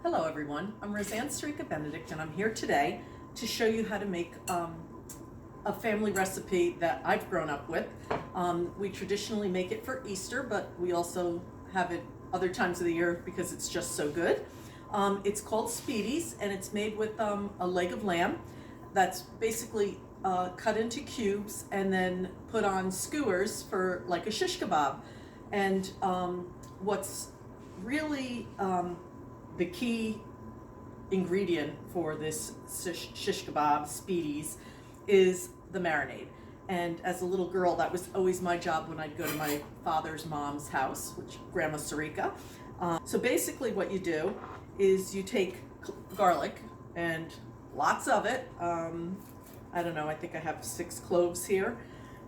Hello everyone, I'm Roseann Sarica Benedict and I'm here today to show you how to make a family recipe that I've grown up with. We traditionally make it for Easter, but we also have it other times of the year because it's just so good. It's called speedies and it's made with a leg of lamb that's basically cut into cubes and then put on skewers for like a shish kebab. And what's really the key ingredient for this shish kebab speedies is the marinade. And as a little girl, that was always my job when I'd go to my father's mom's house, which Grandma Sarica. So basically what you do is you take garlic, and lots of it. I don't know, I think I have 6 cloves here.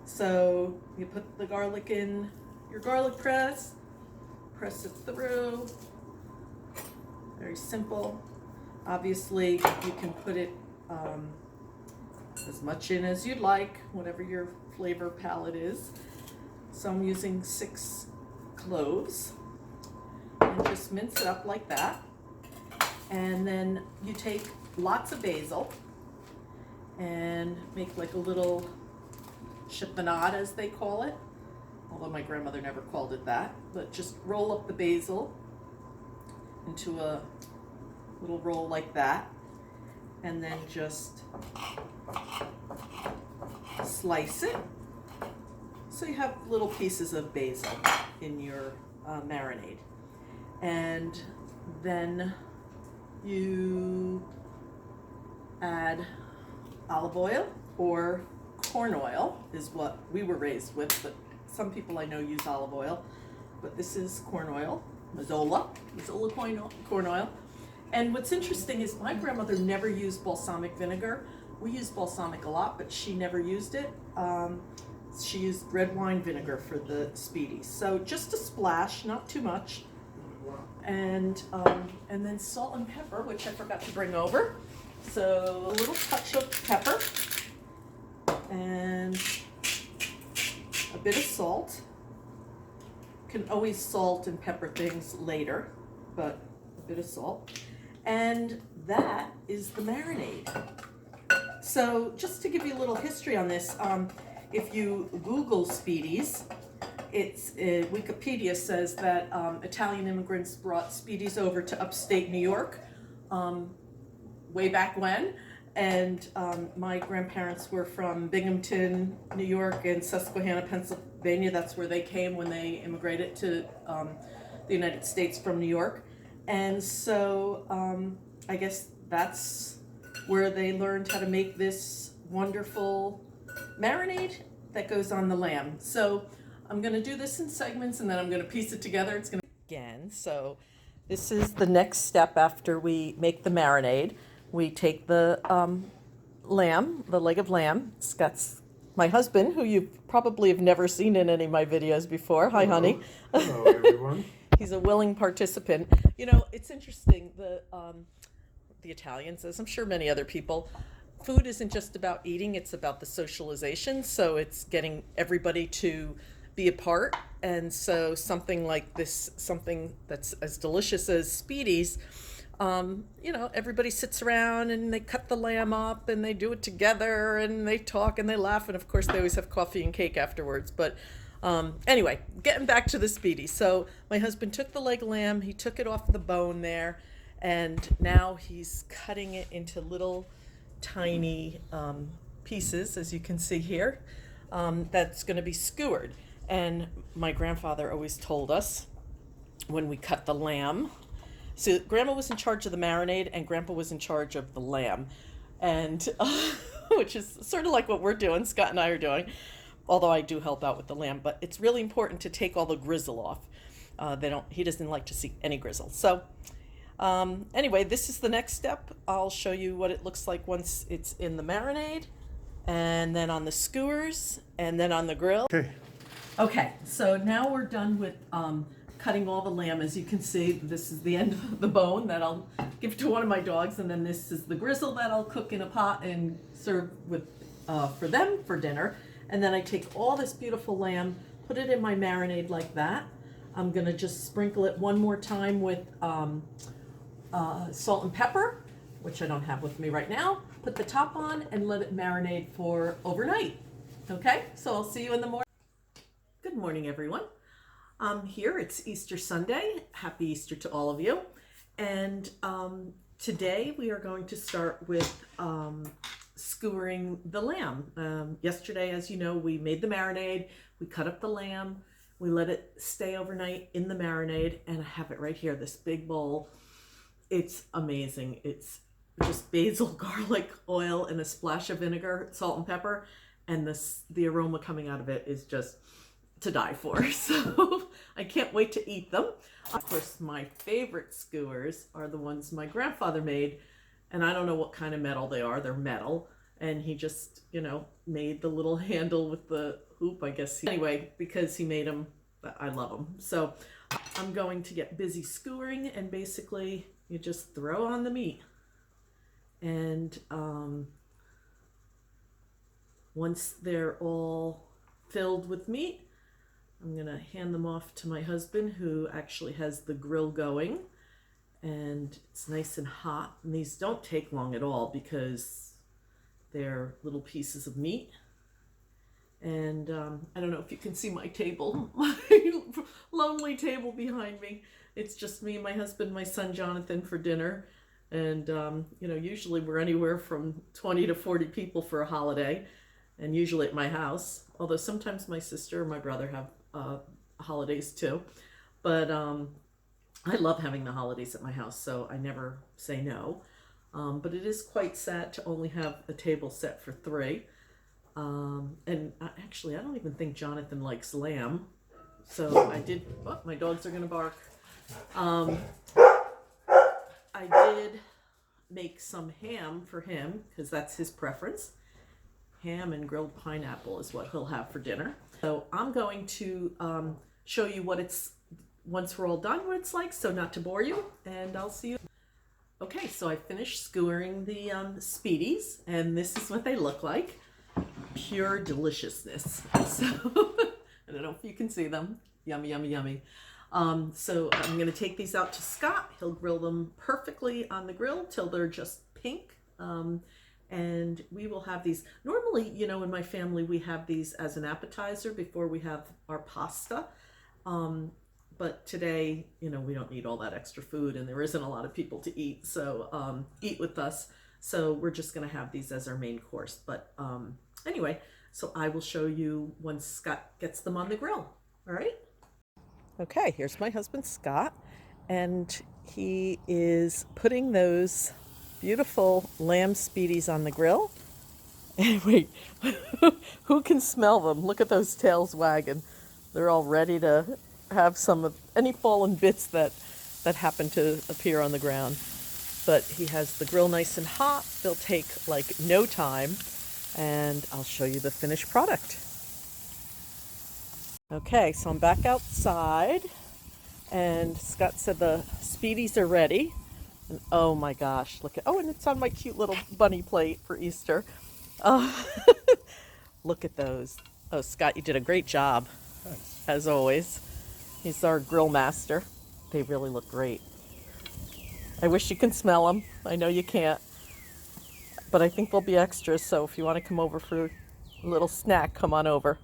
So you put the garlic in your garlic press it through. Very simple. Obviously, you can put it as much in as you'd like, whatever your flavor palette is. So I'm using 6 cloves, and just mince it up like that. And then you take lots of basil and make like a little chiffonade, as they call it, although my grandmother never called it that. But just roll up the basil into a little roll like that, and then just slice it so you have little pieces of basil in your marinade. And then you add olive oil, or corn oil is what we were raised with, but some people I know use olive oil, but this is corn oil. Mazola corn oil. And what's interesting is my grandmother never used balsamic vinegar. We use balsamic a lot, but she never used it. She used red wine vinegar for the speedies. So just a splash, not too much. And then salt and pepper, which I forgot to bring over. So a little touch of pepper and a bit of salt. Can always salt and pepper things later, but a bit of salt. And that is the marinade. So just to give you a little history on this, if you Google speedies, Wikipedia says that Italian immigrants brought speedies over to upstate New York way back when. And my grandparents were from Binghamton, New York, and Susquehanna, Pennsylvania. That's where they came when they immigrated to the United States from New York. And so I guess that's where they learned how to make this wonderful marinade that goes on the lamb. So I'm going to do this in segments, and then I'm going to piece it together. It's going to again. So this is the next step after we make the marinade. We take the lamb, the leg of lamb. It's got my husband, who you probably have never seen in any of my videos before. Hi, Hello. honey. Hello, everyone. He's a willing participant. You know, it's interesting. The Italians, as I'm sure many other people, food isn't just about eating. It's about the socialization. So it's getting everybody to be a part. And so something like this, something that's as delicious as speedies, you know, everybody sits around and they cut the lamb up and they do it together and they talk and they laugh, and of course they always have coffee and cake afterwards. But anyway, getting back to the speedy. So my husband took the leg of lamb, he took it off the bone there, and now he's cutting it into little tiny pieces, as you can see here, that's going to be skewered. And my grandfather always told us when we cut the lamb, so Grandma was in charge of the marinade and Grandpa was in charge of the lamb, and which is sort of like what we're doing, Scott and I are doing, although I do help out with the lamb. But it's really important to take all the grizzle off. He doesn't like to see any grizzle. So anyway, this is the next step. I'll show you what it looks like once it's in the marinade, and then on the skewers, and then on the grill. Okay, so now we're done with cutting all the lamb. As you can see, this is the end of the bone that I'll give to one of my dogs, and then this is the grizzle that I'll cook in a pot and serve with for them for dinner. And then I take all this beautiful lamb, put it in my marinade like that. I'm gonna just sprinkle it one more time with salt and pepper, which I don't have with me right now. Put the top on and let it marinate for overnight. Okay, so I'll see you in the morning. Good morning, everyone. Here it's Easter Sunday. Happy Easter to all of you. And today we are going to start with skewering the lamb. Yesterday, as you know, we made the marinade. We cut up the lamb. We let it stay overnight in the marinade, and I have it right here, this big bowl. It's amazing. It's just basil, garlic, oil, and a splash of vinegar, salt and pepper, and the aroma coming out of it is just to die for. So I can't wait to eat them. Of course, my favorite skewers are the ones my grandfather made, and I don't know what kind of metal they are. They're metal, and he just, made the little handle with the hoop, I guess. Anyway, because he made them, I love them. So I'm going to get busy skewering, and basically you just throw on the meat. And once they're all filled with meat, I'm gonna hand them off to my husband, who actually has the grill going, and it's nice and hot. And these don't take long at all because they're little pieces of meat. And I don't know if you can see my table, my lonely table behind me. It's just me, my husband, my son Jonathan for dinner. And usually we're anywhere from 20 to 40 people for a holiday, and usually at my house. Although sometimes my sister or my brother have holidays too. But I love having the holidays at my house, so I never say no. But it is quite sad to only have a table set for 3. And actually, I don't even think Jonathan likes lamb. So my dogs are going to bark. I did make some ham for him because that's his preference. Ham and grilled pineapple is what he'll have for dinner. So I'm going to show you once we're all done, what it's like, so not to bore you, and I'll see you. Okay, so I finished skewering the speedies, and this is what they look like. Pure deliciousness. So I don't know if you can see them. Yummy, yummy, yummy. So I'm going to take these out to Scott. He'll grill them perfectly on the grill till they're just pink. And we will have these. Normally, in my family, we have these as an appetizer before we have our pasta. But today, we don't need all that extra food, and there isn't a lot of people to eat. So eat with us. So we're just going to have these as our main course. But anyway, so I will show you once Scott gets them on the grill. All right? Okay, here's my husband, Scott, and he is putting those beautiful lamb speedies on the grill. And wait, who can smell them? Look at those tails wagging. They're all ready to have some of any fallen bits that happen to appear on the ground. But he has the grill nice and hot. They'll take like no time, and I'll show you the finished product. Okay, so I'm back outside, and Scott said the speedies are ready. And oh my gosh, and it's on my cute little bunny plate for Easter. Look at those. Oh, Scott, you did a great job. Thanks. As always. He's our grill master. They really look great. I wish you can smell them. I know you can't. But I think they'll be extras, so if you want to come over for a little snack, come on over.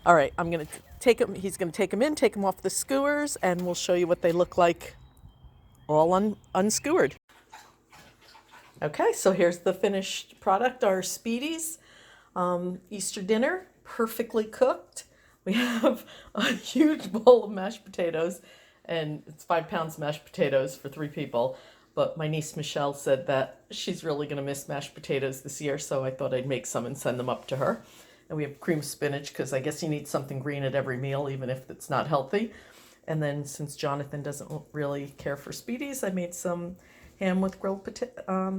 All right, I'm going to take them. He's going to take them off the skewers, and we'll show you what they look like all unskewered. Okay, so here's the finished product, our speedies. Easter dinner, perfectly cooked. We have a huge bowl of mashed potatoes, and it's 5 pounds mashed potatoes for 3 people. But my niece Michelle said that she's really going to miss mashed potatoes this year, so I thought I'd make some and send them up to her. And we have cream spinach because I guess you need something green at every meal, even if it's not healthy. And then since Jonathan doesn't really care for speedies, I made some ham with grilled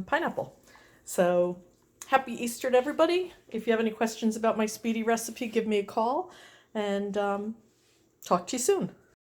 pineapple. So happy Easter to everybody. If you have any questions about my speedy recipe, give me a call, and talk to you soon.